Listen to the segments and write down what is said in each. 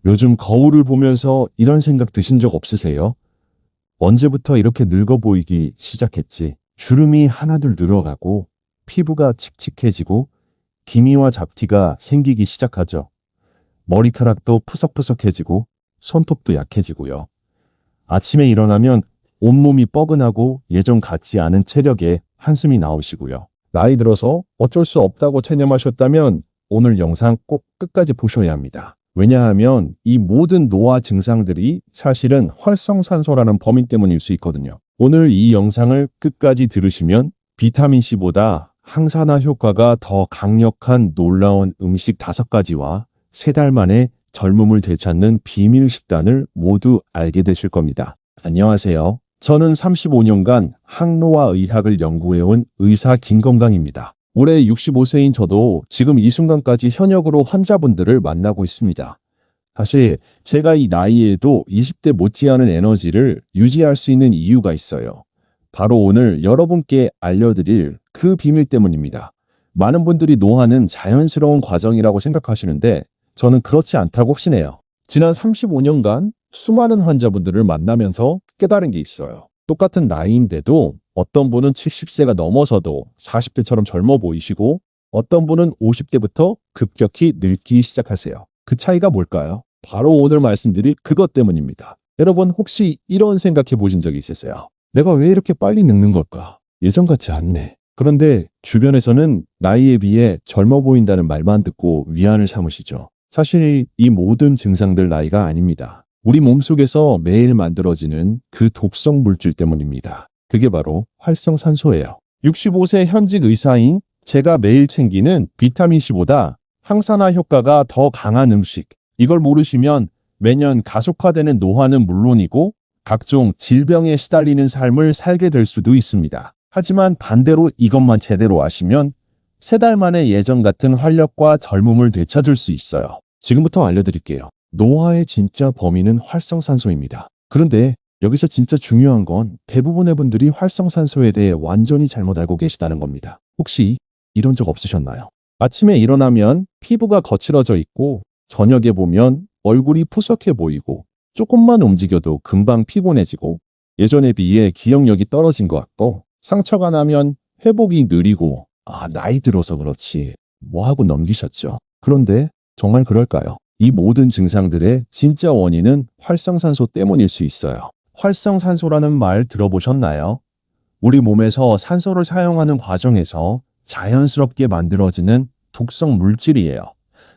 요즘 거울을 보면서 이런 생각 드신 적 없으세요? 언제부터 이렇게 늙어 보이기 시작했지? 주름이 하나둘 늘어가고 피부가 칙칙해지고 기미와 잡티가 생기기 시작하죠. 머리카락도 푸석푸석해지고 손톱도 약해지고요. 아침에 일어나면 온몸이 뻐근하고 예전 같지 않은 체력에 한숨이 나오시고요. 나이 들어서 어쩔 수 없다고 체념하셨다면 오늘 영상 꼭 끝까지 보셔야 합니다. 왜냐하면 이 모든 노화 증상들이 사실은 활성산소라는 범인 때문일 수 있거든요. 오늘 이 영상을 끝까지 들으시면 비타민C보다 항산화 효과가 더 강력한 놀라운 음식 5가지와 3달 만에 젊음을 되찾는 비밀 식단을 모두 알게 되실 겁니다. 안녕하세요. 저는 35년간 항노화 의학을 연구해온 의사 김건강입니다. 올해 65세인 저도 지금 이 순간까지 현역으로 환자분들을 만나고 있습니다. 사실 제가 이 나이에도 20대 못지않은 에너지를 유지할 수 있는 이유가 있어요. 바로 오늘 여러분께 알려드릴 그 비밀 때문입니다. 많은 분들이 노화는 자연스러운 과정이라고 생각하시는데 저는 그렇지 않다고 확신해요. 지난 35년간 수많은 환자분들을 만나면서 깨달은 게 있어요. 똑같은 나이인데도 어떤 분은 70세가 넘어서도 40대처럼 젊어 보이시고 어떤 분은 50대부터 급격히 늙기 시작하세요. 그 차이가 뭘까요? 바로 오늘 말씀드릴 그것 때문입니다. 여러분 혹시 이런 생각해 보신 적이 있으세요? 내가 왜 이렇게 빨리 늙는 걸까? 예전 같지 않네. 그런데 주변에서는 나이에 비해 젊어 보인다는 말만 듣고 위안을 삼으시죠. 사실 이 모든 증상들 나이가 아닙니다. 우리 몸속에서 매일 만들어지는 그 독성 물질 때문입니다. 그게 바로 활성산소예요. 65세 현직 의사인 제가 매일 챙기는 비타민C보다 항산화 효과가 더 강한 음식. 이걸 모르시면 매년 가속화되는 노화는 물론이고 각종 질병에 시달리는 삶을 살게 될 수도 있습니다. 하지만 반대로 이것만 제대로 아시면 3달 만에 예전 같은 활력과 젊음을 되찾을 수 있어요. 지금부터 알려드릴게요. 노화의 진짜 범인은 활성산소입니다. 그런데 여기서 진짜 중요한 건 대부분의 분들이 활성산소에 대해 완전히 잘못 알고 계시다는 겁니다. 혹시 이런 적 없으셨나요? 아침에 일어나면 피부가 거칠어져 있고 저녁에 보면 얼굴이 푸석해 보이고 조금만 움직여도 금방 피곤해지고 예전에 비해 기억력이 떨어진 것 같고 상처가 나면 회복이 느리고 나이 들어서 그렇지 뭐 하고 넘기셨죠. 그런데 정말 그럴까요? 이 모든 증상들의 진짜 원인은 활성산소 때문일 수 있어요. 활성산소라는 말 들어보셨나요? 우리 몸에서 산소를 사용하는 과정에서 자연스럽게 만들어지는 독성 물질이에요.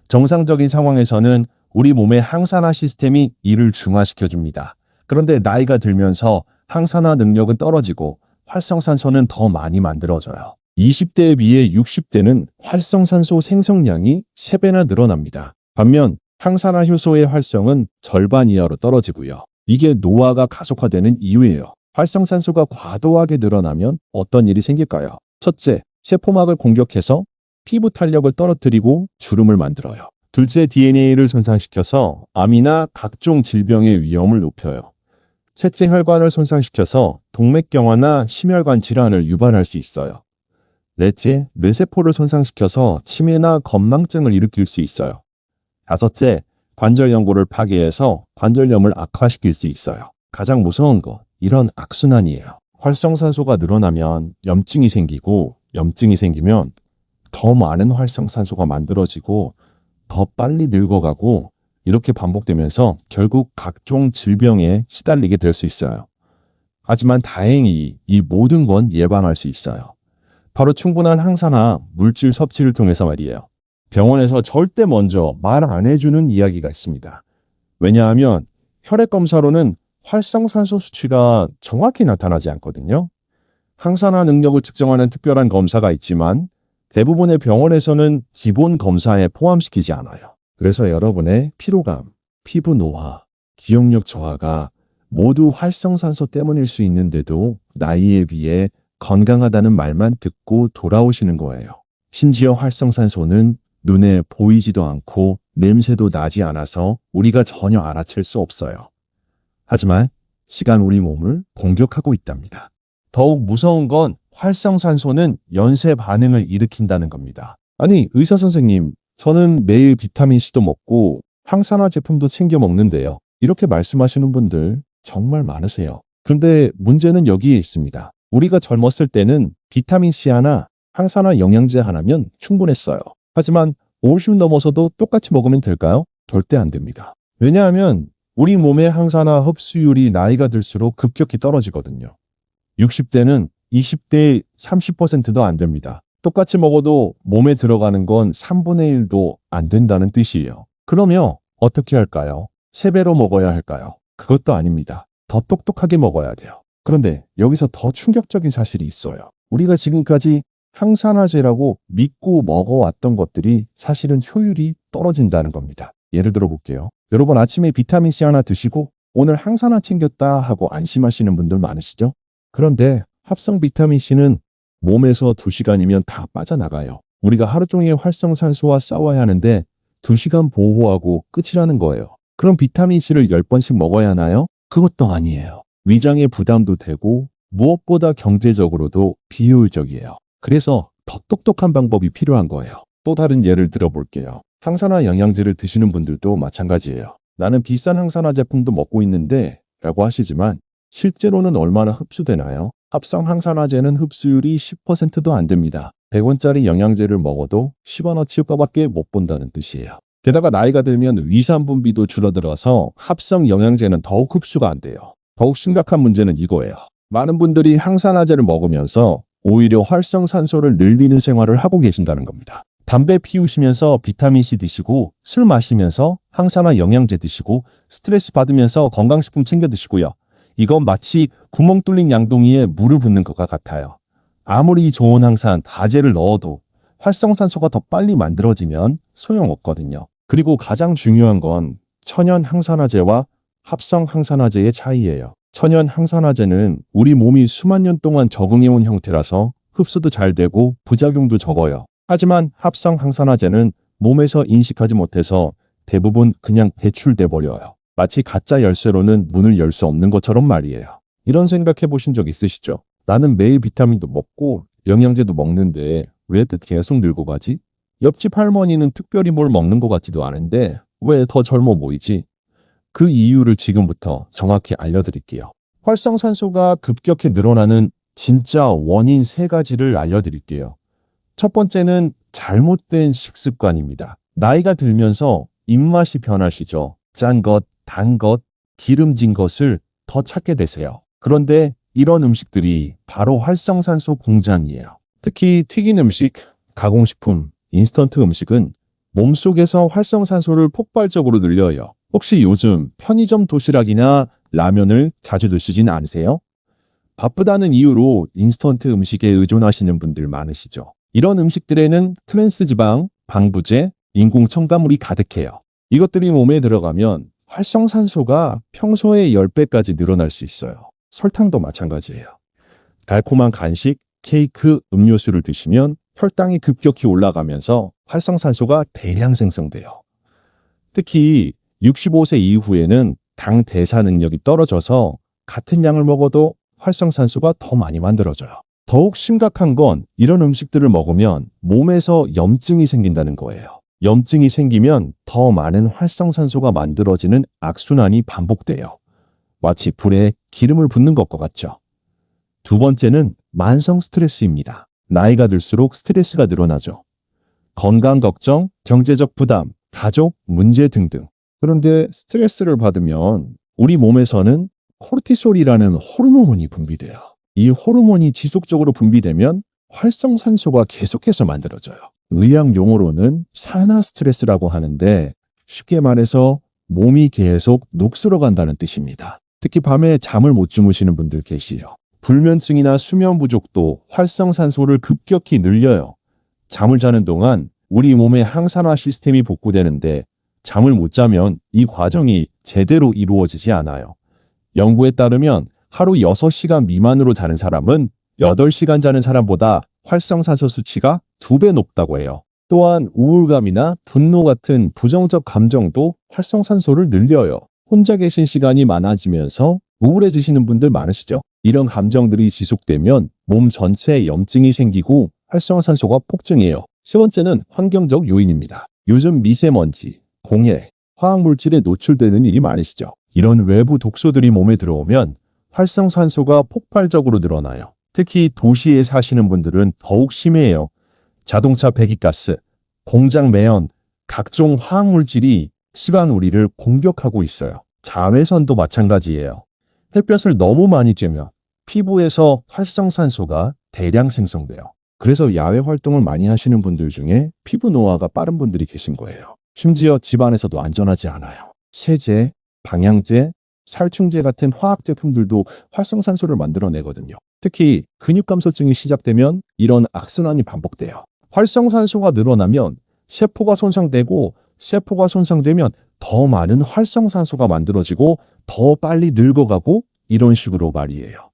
정상적인 상황에서는 우리 몸의 항산화 시스템이 이를 중화시켜줍니다. 그런데 나이가 들면서 항산화 능력은 떨어지고 활성산소는 더 많이 만들어져요. 20대에 비해 60대는 활성산소 생성량이 3배나 늘어납니다. 반면 항산화 효소의 활성은 절반 이하로 떨어지고요. 이게 노화가 가속화되는 이유예요. 활성산소가 과도하게 늘어나면 어떤 일이 생길까요? 첫째, 세포막을 공격해서 피부 탄력을 떨어뜨리고 주름을 만들어요. 둘째, DNA를 손상시켜서 암이나 각종 질병의 위험을 높여요. 셋째, 혈관을 손상시켜서 동맥경화나 심혈관 질환을 유발할 수 있어요. 넷째, 뇌세포를 손상시켜서 치매나 건망증을 일으킬 수 있어요. 다섯째, 관절 연골을 파괴해서 관절염을 악화시킬 수 있어요. 가장 무서운 건 이런 악순환이에요. 활성산소가 늘어나면 염증이 생기고 염증이 생기면 더 많은 활성산소가 만들어지고 더 빨리 늙어가고 이렇게 반복되면서 결국 각종 질병에 시달리게 될 수 있어요. 하지만 다행히 이 모든 건 예방할 수 있어요. 바로 충분한 항산화 물질 섭취를 통해서 말이에요. 병원에서 절대 먼저 말 안 해주는 이야기가 있습니다. 왜냐하면 혈액검사로는 활성산소 수치가 정확히 나타나지 않거든요. 항산화 능력을 측정하는 특별한 검사가 있지만 대부분의 병원에서는 기본 검사에 포함시키지 않아요. 그래서 여러분의 피로감, 피부 노화, 기억력 저하가 모두 활성산소 때문일 수 있는데도 나이에 비해 건강하다는 말만 듣고 돌아오시는 거예요. 심지어 활성산소는 눈에 보이지도 않고 냄새도 나지 않아서 우리가 전혀 알아챌 수 없어요. 하지만 시간 우리 몸을 공격하고 있답니다. 더욱 무서운 건 활성산소는 연쇄 반응을 일으킨다는 겁니다. 아니, 의사 선생님, 저는 매일 비타민C도 먹고 항산화 제품도 챙겨 먹는데요. 이렇게 말씀하시는 분들 정말 많으세요. 그런데 문제는 여기에 있습니다. 우리가 젊었을 때는 비타민C 하나, 항산화 영양제 하나면 충분했어요. 하지만 50 넘어서도 똑같이 먹으면 될까요? 절대 안 됩니다. 왜냐하면 우리 몸의 항산화 흡수율이 나이가 들수록 급격히 떨어지거든요. 60대는 20대의 30%도 안 됩니다. 똑같이 먹어도 몸에 들어가는 건 3분의 1도 안 된다는 뜻이에요. 그러면 어떻게 할까요? 3배로 먹어야 할까요? 그것도 아닙니다. 더 똑똑하게 먹어야 돼요. 그런데 여기서 더 충격적인 사실이 있어요. 우리가 지금까지 항산화제라고 믿고 먹어왔던 것들이 사실은 효율이 떨어진다는 겁니다. 예를 들어 볼게요. 여러분 아침에 비타민C 하나 드시고 오늘 항산화 챙겼다 하고 안심하시는 분들 많으시죠? 그런데 합성 비타민C는 몸에서 2시간이면 다 빠져나가요. 우리가 하루 종일 활성산소와 싸워야 하는데 2시간 보호하고 끝이라는 거예요. 그럼 비타민C를 10번씩 먹어야 하나요? 그것도 아니에요. 위장에 부담도 되고 무엇보다 경제적으로도 비효율적이에요. 그래서 더 똑똑한 방법이 필요한 거예요. 또 다른 예를 들어볼게요. 항산화 영양제를 드시는 분들도 마찬가지예요. 나는 비싼 항산화 제품도 먹고 있는데 라고 하시지만 실제로는 얼마나 흡수되나요? 합성 항산화제는 흡수율이 10%도 안 됩니다. 100원짜리 영양제를 먹어도 10원어치 효과밖에 못 본다는 뜻이에요. 게다가 나이가 들면 위산 분비도 줄어들어서 합성 영양제는 더욱 흡수가 안 돼요. 더욱 심각한 문제는 이거예요. 많은 분들이 항산화제를 먹으면서 오히려 활성산소를 늘리는 생활을 하고 계신다는 겁니다. 담배 피우시면서 비타민C 드시고 술 마시면서 항산화 영양제 드시고 스트레스 받으면서 건강식품 챙겨 드시고요. 이건 마치 구멍 뚫린 양동이에 물을 붓는 것과 같아요. 아무리 좋은 항산, 다제를 넣어도 활성산소가 더 빨리 만들어지면 소용없거든요. 그리고 가장 중요한 건 천연 항산화제와 합성 항산화제의 차이예요. 천연 항산화제는 우리 몸이 수만 년 동안 적응해온 형태라서 흡수도 잘 되고 부작용도 적어요. 하지만 합성 항산화제는 몸에서 인식하지 못해서 대부분 그냥 배출돼 버려요. 마치 가짜 열쇠로는 문을 열 수 없는 것처럼 말이에요. 이런 생각해 보신 적 있으시죠? 나는 매일 비타민도 먹고 영양제도 먹는데 왜 계속 늙어 가지? 옆집 할머니는 특별히 뭘 먹는 것 같지도 않은데 왜 더 젊어 보이지? 그 이유를 지금부터 정확히 알려드릴게요. 활성산소가 급격히 늘어나는 진짜 원인 3가지를 알려드릴게요. 첫 번째는 잘못된 식습관입니다. 나이가 들면서 입맛이 변하시죠. 짠 것, 단 것, 기름진 것을 더 찾게 되세요. 그런데 이런 음식들이 바로 활성산소 공장이에요. 특히 튀긴 음식, 가공식품, 인스턴트 음식은 몸속에서 활성산소를 폭발적으로 늘려요. 혹시 요즘 편의점 도시락이나 라면을 자주 드시진 않으세요? 바쁘다는 이유로 인스턴트 음식에 의존하시는 분들 많으시죠. 이런 음식들에는 트랜스지방, 방부제, 인공 첨가물이 가득해요. 이것들이 몸에 들어가면 활성산소가 평소의 10배까지 늘어날 수 있어요. 설탕도 마찬가지예요. 달콤한 간식, 케이크, 음료수를 드시면 혈당이 급격히 올라가면서 활성산소가 대량 생성돼요. 특히 65세 이후에는 당 대사 능력이 떨어져서 같은 양을 먹어도 활성산소가 더 많이 만들어져요. 더욱 심각한 건 이런 음식들을 먹으면 몸에서 염증이 생긴다는 거예요. 염증이 생기면 더 많은 활성산소가 만들어지는 악순환이 반복돼요. 마치 불에 기름을 붓는 것과 같죠. 두 번째는 만성 스트레스입니다. 나이가 들수록 스트레스가 늘어나죠. 건강 걱정, 경제적 부담, 가족, 문제 등등. 그런데 스트레스를 받으면 우리 몸에서는 코르티솔이라는 호르몬이 분비돼요. 이 호르몬이 지속적으로 분비되면 활성산소가 계속해서 만들어져요. 의학 용어로는 산화 스트레스라고 하는데 쉽게 말해서 몸이 계속 녹슬어 간다는 뜻입니다. 특히 밤에 잠을 못 주무시는 분들 계시죠. 불면증이나 수면 부족도 활성산소를 급격히 늘려요. 잠을 자는 동안 우리 몸의 항산화 시스템이 복구되는데 잠을 못 자면 이 과정이 제대로 이루어지지 않아요. 연구에 따르면 하루 6시간 미만으로 자는 사람은 8시간 자는 사람보다 활성산소 수치가 2배 높다고 해요. 또한 우울감이나 분노 같은 부정적 감정도 활성산소를 늘려요. 혼자 계신 시간이 많아지면서 우울해지시는 분들 많으시죠? 이런 감정들이 지속되면 몸 전체에 염증이 생기고 활성산소가 폭증해요. 세 번째는 환경적 요인입니다. 요즘 미세먼지, 공해, 화학물질에 노출되는 일이 많으시죠. 이런 외부 독소들이 몸에 들어오면 활성산소가 폭발적으로 늘어나요. 특히 도시에 사시는 분들은 더욱 심해요. 자동차 배기가스, 공장 매연, 각종 화학물질이 집안 우리를 공격하고 있어요. 자외선도 마찬가지예요. 햇볕을 너무 많이 쬐면 피부에서 활성산소가 대량 생성돼요. 그래서 야외 활동을 많이 하시는 분들 중에 피부 노화가 빠른 분들이 계신 거예요. 심지어 집안에서도 안전하지 않아요. 세제, 방향제, 살충제 같은 화학 제품들도 활성산소를 만들어내거든요. 특히 근육 감소증이 시작되면 이런 악순환이 반복돼요. 활성산소가 늘어나면 세포가 손상되고 세포가 손상되면 더 많은 활성산소가 만들어지고 더 빨리 늙어가고 이런 식으로 말이에요.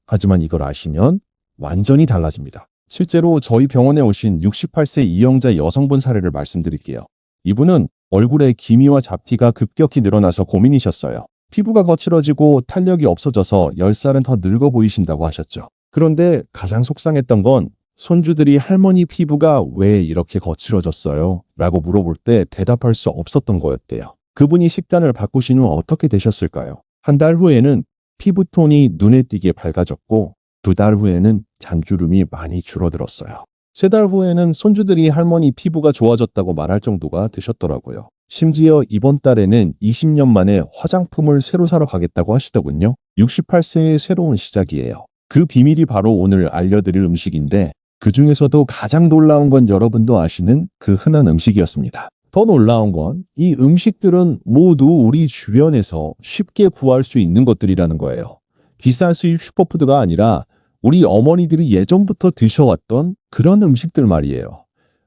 하지만 이걸 아시면 완전히 달라집니다. 실제로 저희 병원에 오신 68세 이영자 여성분 사례를 말씀드릴게요. 이분은 얼굴에 기미와 잡티가 급격히 늘어나서 고민이셨어요. 피부가 거칠어지고 탄력이 없어져서 10살은 더 늙어 보이신다고 하셨죠. 그런데 가장 속상했던 건 손주들이 할머니 피부가 왜 이렇게 거칠어졌어요? 라고 물어볼 때 대답할 수 없었던 거였대요. 그분이 식단을 바꾸신 후 어떻게 되셨을까요? 한 달 후에는 피부톤이 눈에 띄게 밝아졌고 2달 후에는 잔주름이 많이 줄어들었어요. 3달 후에는 손주들이 할머니 피부가 좋아졌다고 말할 정도가 되셨더라고요. 심지어 이번 달에는 20년 만에 화장품을 새로 사러 가겠다고 하시더군요. 68세의 새로운 시작이에요. 그 비밀이 바로 오늘 알려드릴 음식인데 그 중에서도 가장 놀라운 건 여러분도 아시는 그 흔한 음식이었습니다. 더 놀라운 건 이 음식들은 모두 우리 주변에서 쉽게 구할 수 있는 것들이라는 거예요. 비싼 수입 슈퍼푸드가 아니라 우리 어머니들이 예전부터 드셔왔던 그런 음식들 말이에요.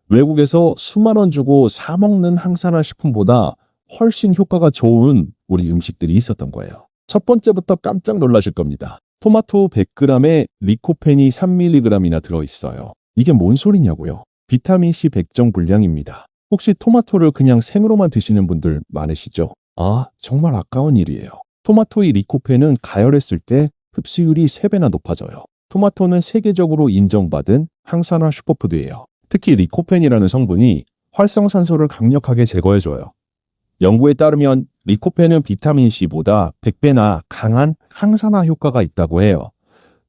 외국에서 수만 원 주고 사 먹는 항산화 식품보다 훨씬 효과가 좋은 우리 음식들이 있었던 거예요. 첫 번째부터 깜짝 놀라실 겁니다. 토마토 100g에 리코펜이 3mg이나 들어있어요. 이게 뭔 소리냐고요? 비타민C 100정 분량입니다. 혹시 토마토를 그냥 생으로만 드시는 분들 많으시죠? 아, 정말 아까운 일이에요. 토마토의 리코펜은 가열했을 때 흡수율이 3배나 높아져요. 토마토는 세계적으로 인정받은 항산화 슈퍼푸드예요. 특히 리코펜이라는 성분이 활성산소를 강력하게 제거해줘요. 연구에 따르면 리코펜은 비타민C보다 100배나 강한 항산화 효과가 있다고 해요.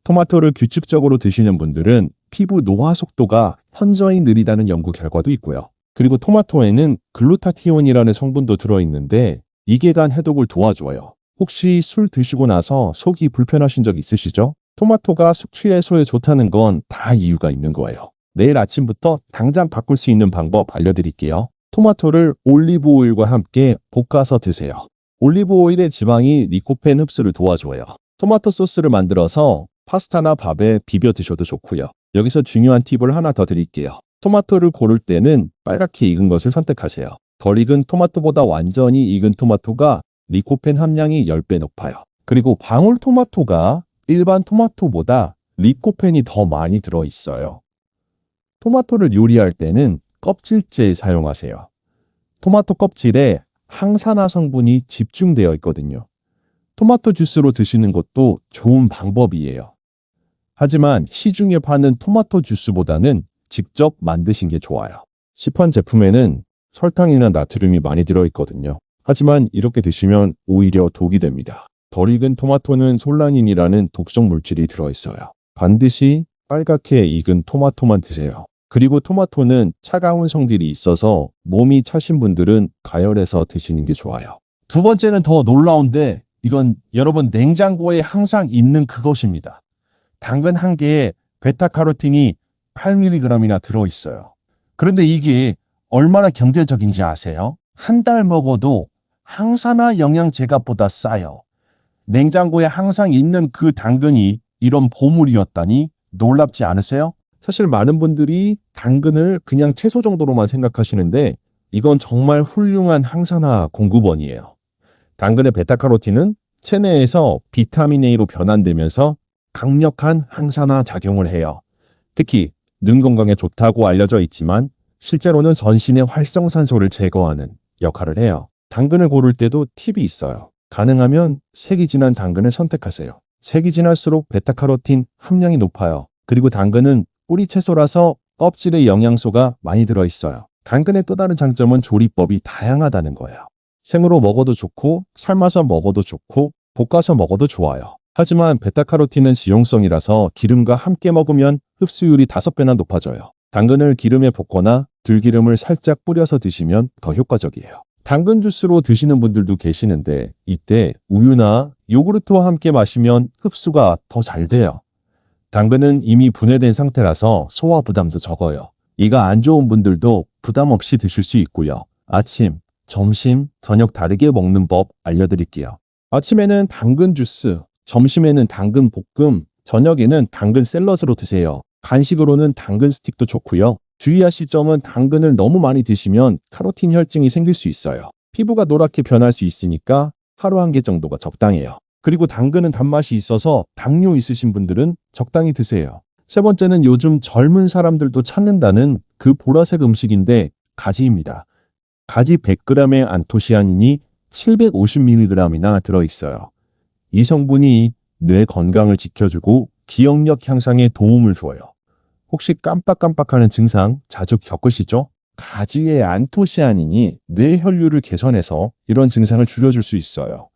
토마토를 규칙적으로 드시는 분들은 피부 노화 속도가 현저히 느리다는 연구 결과도 있고요. 그리고 토마토에는 글루타티온이라는 성분도 들어있는데 이계간 해독을 도와줘요. 혹시 술 드시고 나서 속이 불편하신 적 있으시죠? 토마토가 숙취 해소에 좋다는 건 다 이유가 있는 거예요. 내일 아침부터 당장 바꿀 수 있는 방법 알려드릴게요. 토마토를 올리브 오일과 함께 볶아서 드세요. 올리브 오일의 지방이 리코펜 흡수를 도와줘요. 토마토 소스를 만들어서 파스타나 밥에 비벼 드셔도 좋고요. 여기서 중요한 팁을 하나 더 드릴게요. 토마토를 고를 때는 빨갛게 익은 것을 선택하세요. 덜 익은 토마토보다 완전히 익은 토마토가 리코펜 함량이 10배 높아요. 그리고 방울토마토가 일반 토마토보다 리코펜이 더 많이 들어있어요. 토마토를 요리할 때는 껍질째 사용하세요. 토마토 껍질에 항산화 성분이 집중되어 있거든요. 토마토 주스로 드시는 것도 좋은 방법이에요. 하지만 시중에 파는 토마토 주스보다는 직접 만드신 게 좋아요. 시판 제품에는 설탕이나 나트륨이 많이 들어있거든요. 하지만 이렇게 드시면 오히려 독이 됩니다. 덜 익은 토마토는 솔라닌이라는 독성 물질이 들어있어요. 반드시 빨갛게 익은 토마토만 드세요. 그리고 토마토는 차가운 성질이 있어서 몸이 차신 분들은 가열해서 드시는 게 좋아요. 두 번째는 더 놀라운데 이건 여러분 냉장고에 항상 있는 그것입니다. 당근 한 개에 베타카로틴이 8mg이나 들어있어요. 그런데 이게 얼마나 경제적인지 아세요? 한 달 먹어도 항산화 영양제값보다 싸요. 냉장고에 항상 있는 그 당근이 이런 보물이었다니 놀랍지 않으세요? 사실 많은 분들이 당근을 그냥 채소 정도로만 생각하시는데 이건 정말 훌륭한 항산화 공급원이에요. 당근의 베타카로틴은 체내에서 비타민 A로 변환되면서 강력한 항산화 작용을 해요. 특히 눈 건강에 좋다고 알려져 있지만 실제로는 전신의 활성산소를 제거하는 역할을 해요. 당근을 고를 때도 팁이 있어요. 가능하면 색이 진한 당근을 선택하세요. 색이 진할수록 베타카로틴 함량이 높아요. 그리고 당근은 뿌리 채소라서 껍질에 영양소가 많이 들어있어요. 당근의 또 다른 장점은 조리법이 다양하다는 거예요. 생으로 먹어도 좋고 삶아서 먹어도 좋고 볶아서 먹어도 좋아요. 하지만 베타카로틴은 지용성이라서 기름과 함께 먹으면 흡수율이 5배나 높아져요. 당근을 기름에 볶거나 들기름을 살짝 뿌려서 드시면 더 효과적이에요. 당근 주스로 드시는 분들도 계시는데 이때 우유나 요구르트와 함께 마시면 흡수가 더 잘 돼요. 당근은 이미 분해된 상태라서 소화 부담도 적어요. 이가 안 좋은 분들도 부담 없이 드실 수 있고요. 아침, 점심, 저녁 다르게 먹는 법 알려드릴게요. 아침에는 당근 주스, 점심에는 당근 볶음, 저녁에는 당근 샐러드로 드세요. 간식으로는 당근 스틱도 좋고요. 주의하실 점은 당근을 너무 많이 드시면 카로틴 혈증이 생길 수 있어요. 피부가 노랗게 변할 수 있으니까 하루 1개 정도가 적당해요. 그리고 당근은 단맛이 있어서 당뇨 있으신 분들은 적당히 드세요. 세 번째는 요즘 젊은 사람들도 찾는다는 그 보라색 음식인데 가지입니다. 가지 100g의 안토시아닌이 750mg이나 들어있어요. 이 성분이 뇌 건강을 지켜주고 기억력 향상에 도움을 줘요. 혹시 깜빡깜빡하는 증상 자주 겪으시죠? 가지의 안토시아닌이 뇌 혈류를 개선해서 이런 증상을 줄여줄 수 있어요.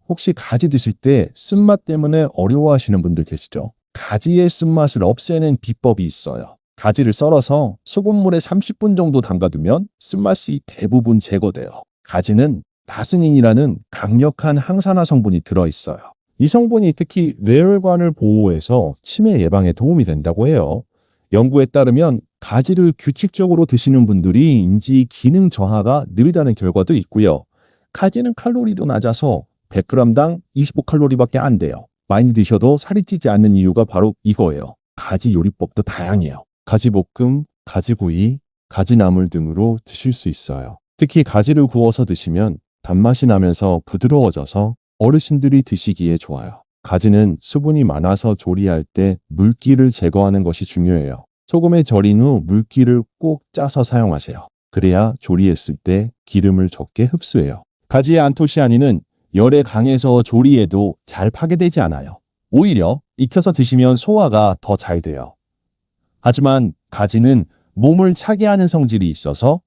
혹시 가지 드실 때 쓴맛 때문에 어려워하시는 분들 계시죠? 가지의 쓴맛을 없애는 비법이 있어요. 가지를 썰어서 소금물에 30분 정도 담가두면 쓴맛이 대부분 제거돼요. 가지는 다스닌이라는 강력한 항산화 성분이 들어있어요. 이 성분이 특히 뇌혈관을 보호해서 치매 예방에 도움이 된다고 해요. 연구에 따르면 가지를 규칙적으로 드시는 분들이 인지 기능 저하가 느리다는 결과도 있고요. 가지는 칼로리도 낮아서 100g당 25칼로리밖에 안 돼요. 많이 드셔도 살이 찌지 않는 이유가 바로 이거예요. 가지 요리법도 다양해요. 가지볶음, 가지구이, 가지나물 등으로 드실 수 있어요. 특히 가지를 구워서 드시면 단맛이 나면서 부드러워져서 어르신들이 드시기에 좋아요. 가지는 수분이 많아서 조리할 때 물기를 제거하는 것이 중요해요. 소금에 절인 후 물기를 꼭 짜서 사용하세요. 그래야 조리했을 때 기름을 적게 흡수해요. 가지의 안토시아닌은 열에 강해서 조리해도 잘 파괴되지 않아요. 오히려 익혀서 드시면 소화가 더 잘 돼요. 하지만 가지는 몸을 차게 하는 성질이 있어서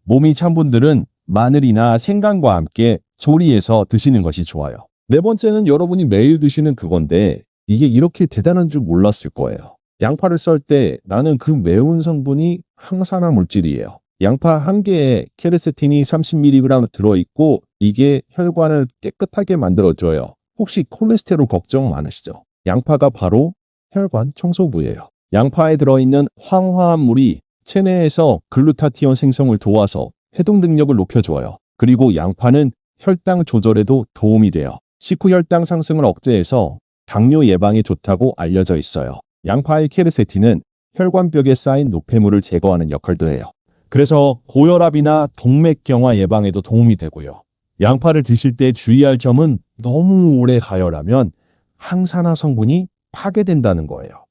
몸이 찬 분들은 마늘이나 생강과 함께 조리해서 드시는 것이 좋아요. 네 번째는 여러분이 매일 드시는 그건데 이게 이렇게 대단한 줄 몰랐을 거예요. 양파를 썰 때 나는 그 매운 성분이 항산화 물질이에요. 양파 한 개에 케르세틴이 30mg 들어있고 이게 혈관을 깨끗하게 만들어줘요. 혹시 콜레스테롤 걱정 많으시죠? 양파가 바로 혈관 청소부예요. 양파에 들어있는 황화합물이 체내에서 글루타티온 생성을 도와서 해동 능력을 높여줘요. 그리고 양파는 혈당 조절에도 도움이 돼요. 식후 혈당 상승을 억제해서 당뇨 예방에 좋다고 알려져 있어요. 양파의 케르세틴은 혈관벽에 쌓인 노폐물을 제거하는 역할도 해요. 그래서 고혈압이나 동맥경화 예방에도 도움이 되고요. 양파를 드실 때 주의할 점은 너무 오래 가열하면 항산화 성분이 파괴된다는 거예요.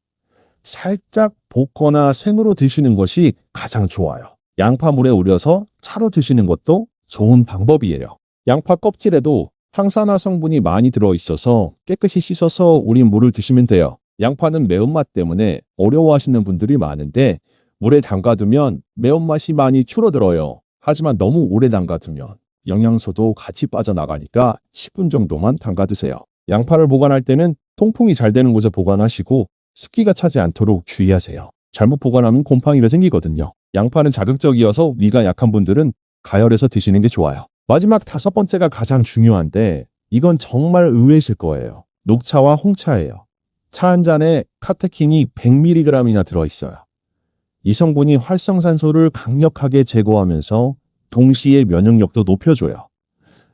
살짝 볶거나 생으로 드시는 것이 가장 좋아요. 양파물에 우려서 차로 드시는 것도 좋은 방법이에요. 양파 껍질에도 항산화 성분이 많이 들어있어서 깨끗이 씻어서 우린 물을 드시면 돼요. 양파는 매운맛 때문에 어려워하시는 분들이 많은데 물에 담가두면 매운맛이 많이 줄어들어요. 하지만 너무 오래 담가두면 영양소도 같이 빠져나가니까 10분 정도만 담가두세요. 양파를 보관할 때는 통풍이 잘 되는 곳에 보관하시고 습기가 차지 않도록 주의하세요. 잘못 보관하면 곰팡이가 생기거든요. 양파는 자극적이어서 위가 약한 분들은 가열해서 드시는 게 좋아요. 마지막 5번째가 가장 중요한데 이건 정말 의외실 거예요. 녹차와 홍차예요. 차 한 잔에 카테킨이 100mg이나 들어있어요. 이 성분이 활성산소를 강력하게 제거하면서 동시에 면역력도 높여줘요.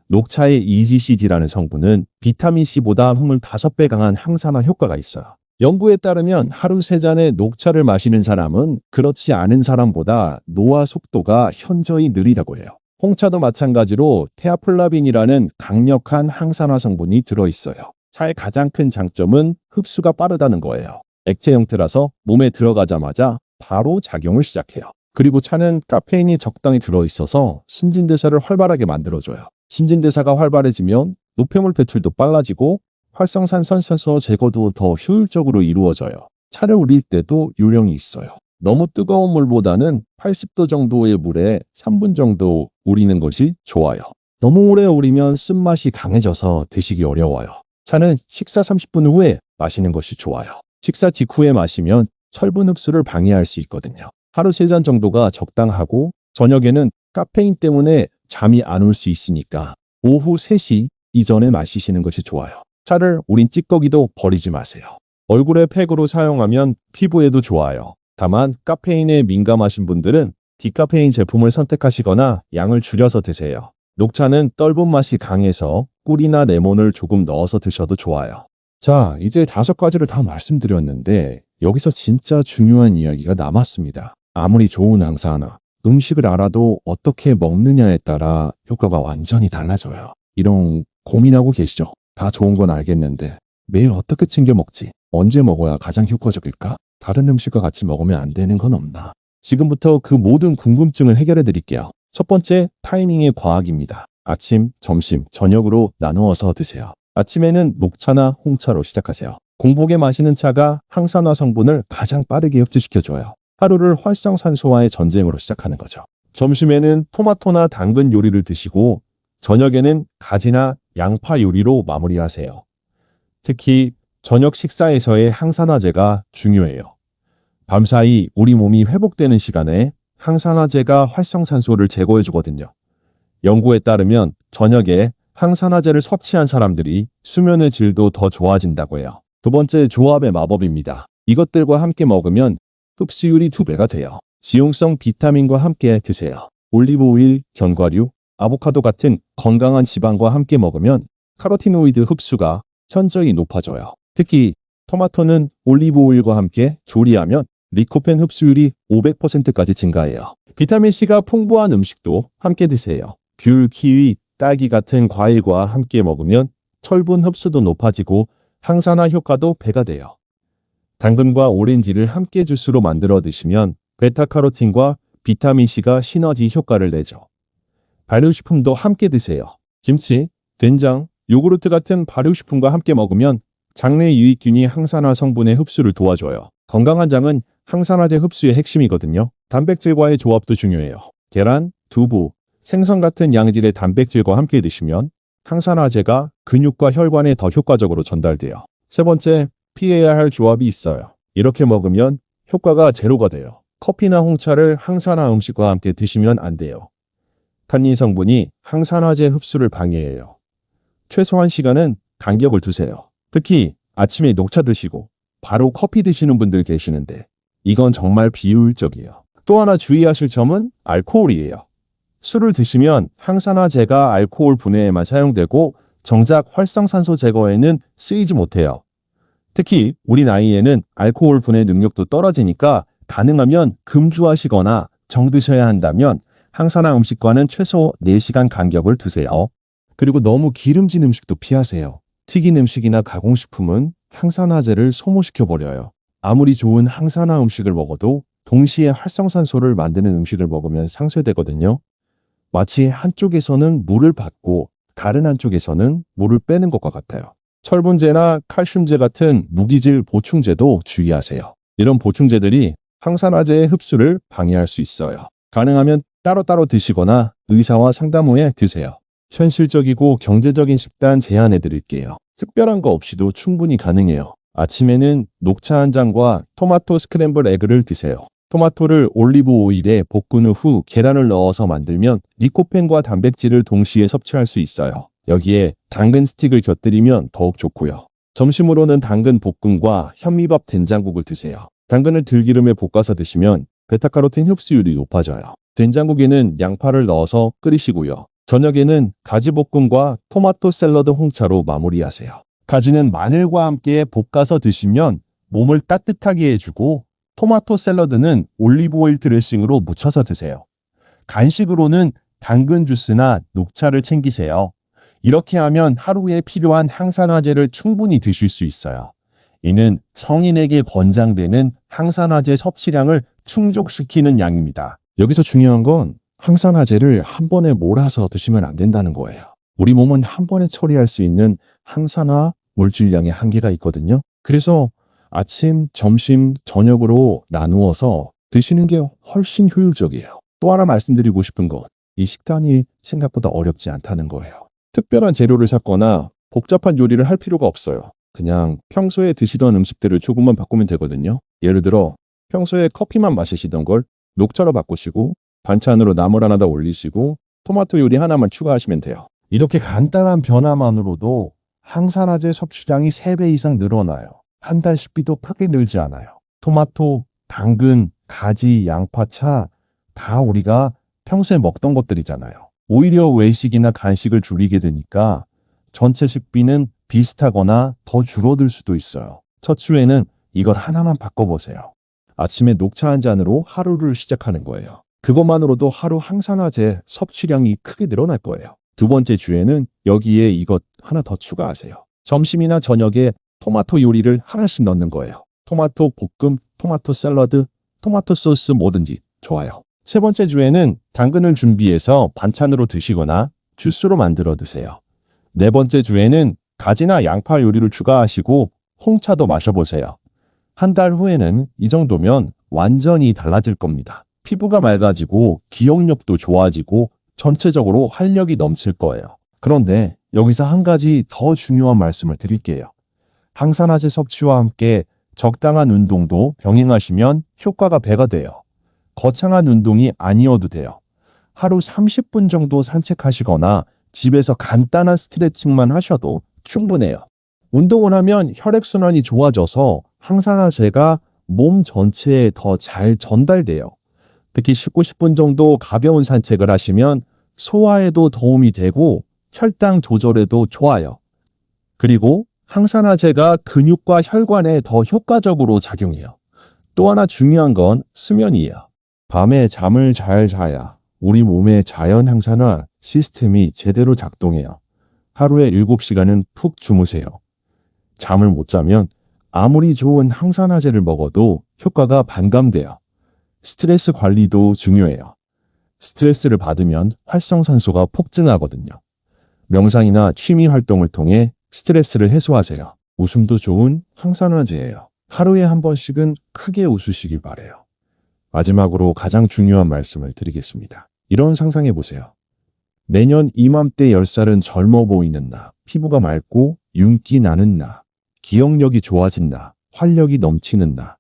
녹차의 EGCG라는 성분은 비타민C보다 25배 강한 항산화 효과가 있어요. 연구에 따르면 하루 3잔의 녹차를 마시는 사람은 그렇지 않은 사람보다 노화 속도가 현저히 느리다고 해요. 홍차도 마찬가지로 테아플라빈이라는 강력한 항산화 성분이 들어있어요. 차의 가장 큰 장점은 흡수가 빠르다는 거예요. 액체 형태라서 몸에 들어가자마자 바로 작용을 시작해요. 그리고 차는 카페인이 적당히 들어있어서 신진대사를 활발하게 만들어줘요. 신진대사가 활발해지면 노폐물 배출도 빨라지고 활성산소 제거도 더 효율적으로 이루어져요. 차를 우릴 때도 요령이 있어요. 너무 뜨거운 물보다는 80도 정도의 물에 3분 정도 우리는 것이 좋아요. 너무 오래 우리면 쓴맛이 강해져서 드시기 어려워요. 차는 식사 30분 후에 마시는 것이 좋아요. 식사 직후에 마시면 철분 흡수를 방해할 수 있거든요. 하루 3잔 정도가 적당하고 저녁에는 카페인 때문에 잠이 안 올 수 있으니까 오후 3시 이전에 마시시는 것이 좋아요. 차를 우린 찌꺼기도 버리지 마세요. 얼굴에 팩으로 사용하면 피부에도 좋아요. 다만 카페인에 민감하신 분들은 디카페인 제품을 선택하시거나 양을 줄여서 드세요. 녹차는 떫은 맛이 강해서 꿀이나 레몬을 조금 넣어서 드셔도 좋아요. 자, 이제 5가지를 다 말씀드렸는데 여기서 진짜 중요한 이야기가 남았습니다. 아무리 좋은 항산화, 음식을 알아도 어떻게 먹느냐에 따라 효과가 완전히 달라져요. 이런 고민하고 계시죠? 다 좋은 건 알겠는데 매일 어떻게 챙겨 먹지? 언제 먹어야 가장 효과적일까? 다른 음식과 같이 먹으면 안 되는 건 없나? 지금부터 그 모든 궁금증을 해결해 드릴게요. 첫 번째, 타이밍의 과학입니다. 아침, 점심, 저녁으로 나누어서 드세요. 아침에는 녹차나 홍차로 시작하세요. 공복에 마시는 차가 항산화 성분을 가장 빠르게 흡수시켜줘요. 하루를 활성산소와의 전쟁으로 시작하는 거죠. 점심에는 토마토나 당근 요리를 드시고 저녁에는 가지나 양파 요리로 마무리하세요. 특히 저녁 식사에서의 항산화제가 중요해요. 밤사이 우리 몸이 회복되는 시간에 항산화제가 활성산소를 제거해주거든요. 연구에 따르면 저녁에 항산화제를 섭취한 사람들이 수면의 질도 더 좋아진다고 해요. 두 번째, 조합의 마법입니다. 이것들과 함께 먹으면 흡수율이 2배가 돼요. 지용성 비타민과 함께 드세요. 올리브오일, 견과류, 아보카도 같은 건강한 지방과 함께 먹으면 카로티노이드 흡수가 현저히 높아져요. 특히 토마토는 올리브오일과 함께 조리하면 리코펜 흡수율이 500%까지 증가해요. 비타민C가 풍부한 음식도 함께 드세요. 귤, 키위, 딸기 같은 과일과 함께 먹으면 철분 흡수도 높아지고 항산화 효과도 배가 돼요. 당근과 오렌지를 함께 주스로 만들어 드시면 베타카로틴과 비타민C가 시너지 효과를 내죠. 발효식품도 함께 드세요. 김치, 된장, 요구르트 같은 발효식품과 함께 먹으면 장내 유익균이 항산화 성분의 흡수를 도와줘요. 건강한 장은 항산화제 흡수의 핵심이거든요. 단백질과의 조합도 중요해요. 계란, 두부, 생선 같은 양질의 단백질과 함께 드시면 항산화제가 근육과 혈관에 더 효과적으로 전달돼요. 세 번째, 피해야 할 조합이 있어요. 이렇게 먹으면 효과가 제로가 돼요. 커피나 홍차를 항산화 음식과 함께 드시면 안 돼요. 탄닌 성분이 항산화제 흡수를 방해해요. 최소한 시간은 간격을 두세요. 특히 아침에 녹차 드시고 바로 커피 드시는 분들 계시는데 이건 정말 비효율적이에요. 또 하나 주의하실 점은 알코올이에요. 술을 드시면 항산화제가 알코올 분해에만 사용되고 정작 활성산소 제거에는 쓰이지 못해요. 특히 우리 나이에는 알코올 분해 능력도 떨어지니까 가능하면 금주하시거나 정드셔야 한다면 항산화 음식과는 최소 4시간 간격을 두세요. 그리고 너무 기름진 음식도 피하세요. 튀긴 음식이나 가공식품은 항산화제를 소모시켜버려요. 아무리 좋은 항산화 음식을 먹어도 동시에 활성산소를 만드는 음식을 먹으면 상쇄되거든요. 마치 한쪽에서는 물을 받고 다른 한쪽에서는 물을 빼는 것과 같아요. 철분제나 칼슘제 같은 무기질 보충제도 주의하세요. 이런 보충제들이 항산화제의 흡수를 방해할 수 있어요. 가능하면 따로따로 드시거나 의사와 상담 후에 드세요. 현실적이고 경제적인 식단 제안해 드릴게요. 특별한 거 없이도 충분히 가능해요. 아침에는 녹차 한 잔과 토마토 스크램블 에그를 드세요. 토마토를 올리브 오일에 볶은 후 계란을 넣어서 만들면 리코펜과 단백질을 동시에 섭취할 수 있어요. 여기에 당근 스틱을 곁들이면 더욱 좋고요. 점심으로는 당근 볶음과 현미밥 된장국을 드세요. 당근을 들기름에 볶아서 드시면 베타카로틴 흡수율이 높아져요. 된장국에는 양파를 넣어서 끓이시고요. 저녁에는 가지볶음과 토마토 샐러드 홍차로 마무리하세요. 가지는 마늘과 함께 볶아서 드시면 몸을 따뜻하게 해주고 토마토 샐러드는 올리브오일 드레싱으로 무쳐서 드세요. 간식으로는 당근 주스나 녹차를 챙기세요. 이렇게 하면 하루에 필요한 항산화제를 충분히 드실 수 있어요. 이는 성인에게 권장되는 항산화제 섭취량을 충족시키는 양입니다. 여기서 중요한 건 항산화제를 한 번에 몰아서 드시면 안 된다는 거예요. 우리 몸은 한 번에 처리할 수 있는 항산화 물질량의 한계가 있거든요. 그래서 아침, 점심, 저녁으로 나누어서 드시는 게 훨씬 효율적이에요. 또 하나 말씀드리고 싶은 건 이 식단이 생각보다 어렵지 않다는 거예요. 특별한 재료를 샀거나 복잡한 요리를 할 필요가 없어요. 그냥 평소에 드시던 음식들을 조금만 바꾸면 되거든요. 예를 들어 평소에 커피만 마시시던 걸 녹차로 바꾸시고 반찬으로 나물 하나 더 올리시고 토마토 요리 하나만 추가하시면 돼요. 이렇게 간단한 변화만으로도 항산화제 섭취량이 3배 이상 늘어나요. 한 달 식비도 크게 늘지 않아요. 토마토, 당근, 가지, 양파차 다 우리가 평소에 먹던 것들이잖아요. 오히려 외식이나 간식을 줄이게 되니까 전체 식비는 비슷하거나 더 줄어들 수도 있어요. 첫 주에는 이것 하나만 바꿔보세요. 아침에 녹차 한 잔으로 하루를 시작하는 거예요. 그것만으로도 하루 항산화제 섭취량이 크게 늘어날 거예요. 두 번째 주에는 여기에 이것 하나 더 추가하세요. 점심이나 저녁에 토마토 요리를 하나씩 넣는 거예요. 토마토 볶음, 토마토 샐러드, 토마토 소스 뭐든지 좋아요. 세 번째 주에는 당근을 준비해서 반찬으로 드시거나 주스로 만들어 드세요. 네 번째 주에는 가지나 양파 요리를 추가하시고 홍차도 마셔보세요. 한 달 후에는 이 정도면 완전히 달라질 겁니다. 피부가 맑아지고 기억력도 좋아지고 전체적으로 활력이 넘칠 거예요. 그런데 여기서 한 가지 더 중요한 말씀을 드릴게요. 항산화제 섭취와 함께 적당한 운동도 병행하시면 효과가 배가 돼요. 거창한 운동이 아니어도 돼요. 하루 30분 정도 산책하시거나 집에서 간단한 스트레칭만 하셔도 충분해요. 운동을 하면 혈액순환이 좋아져서 항산화제가 몸 전체에 더 잘 전달돼요. 특히 19-10분 정도 가벼운 산책을 하시면 소화에도 도움이 되고 혈당 조절에도 좋아요. 그리고 항산화제가 근육과 혈관에 더 효과적으로 작용해요. 또 하나 중요한 건 수면이에요. 밤에 잠을 잘 자야 우리 몸의 자연 항산화 시스템이 제대로 작동해요. 하루에 7시간은 푹 주무세요. 잠을 못 자면 아무리 좋은 항산화제를 먹어도 효과가 반감돼요. 스트레스 관리도 중요해요. 스트레스를 받으면 활성산소가 폭증하거든요. 명상이나 취미 활동을 통해 스트레스를 해소하세요. 웃음도 좋은 항산화제예요. 하루에 한 번씩은 크게 웃으시길 바래요. 마지막으로 가장 중요한 말씀을 드리겠습니다. 이런 상상해 보세요. 내년 이맘때 10살은 젊어 보이는 나, 피부가 맑고 윤기 나는 나, 기억력이 좋아진 나, 활력이 넘치는 나.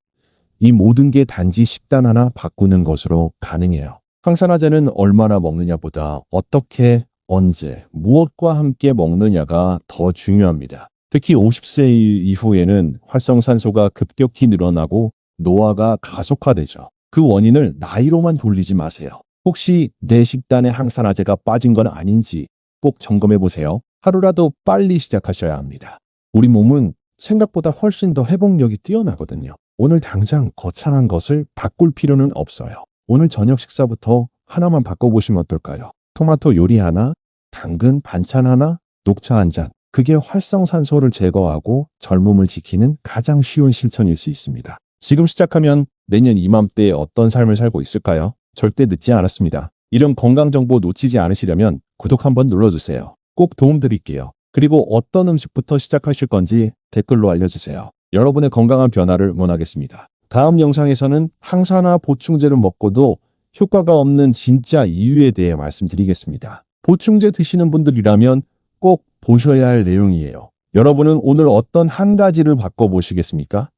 이 모든 게 단지 식단 하나 바꾸는 것으로 가능해요. 항산화제는 얼마나 먹느냐보다 어떻게, 언제, 무엇과 함께 먹느냐가 더 중요합니다. 특히 50세 이후에는 활성산소가 급격히 늘어나고 노화가 가속화되죠. 그 원인을 나이로만 돌리지 마세요. 혹시 내 식단에 항산화제가 빠진 건 아닌지 꼭 점검해 보세요. 하루라도 빨리 시작하셔야 합니다. 우리 몸은 생각보다 훨씬 더 회복력이 뛰어나거든요. 오늘 당장 거창한 것을 바꿀 필요는 없어요. 오늘 저녁 식사부터 하나만 바꿔보시면 어떨까요? 토마토 요리 하나, 당근 반찬 하나, 녹차 한 잔. 그게 활성산소를 제거하고 젊음을 지키는 가장 쉬운 실천일 수 있습니다. 지금 시작하면 내년 이맘때에 어떤 삶을 살고 있을까요? 절대 늦지 않았습니다. 이런 건강 정보 놓치지 않으시려면 구독 한번 눌러주세요. 꼭 도움 드릴게요. 그리고 어떤 음식부터 시작하실 건지 댓글로 알려주세요. 여러분의 건강한 변화를 응원하겠습니다. 다음 영상에서는 항산화 보충제를 먹고도 효과가 없는 진짜 이유에 대해 말씀드리겠습니다. 보충제 드시는 분들이라면 꼭 보셔야 할 내용이에요. 여러분은 오늘 어떤 한 가지를 바꿔보시겠습니까?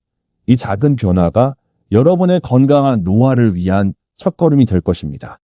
이 작은 변화가 여러분의 건강한 노화를 위한 첫걸음이 될 것입니다.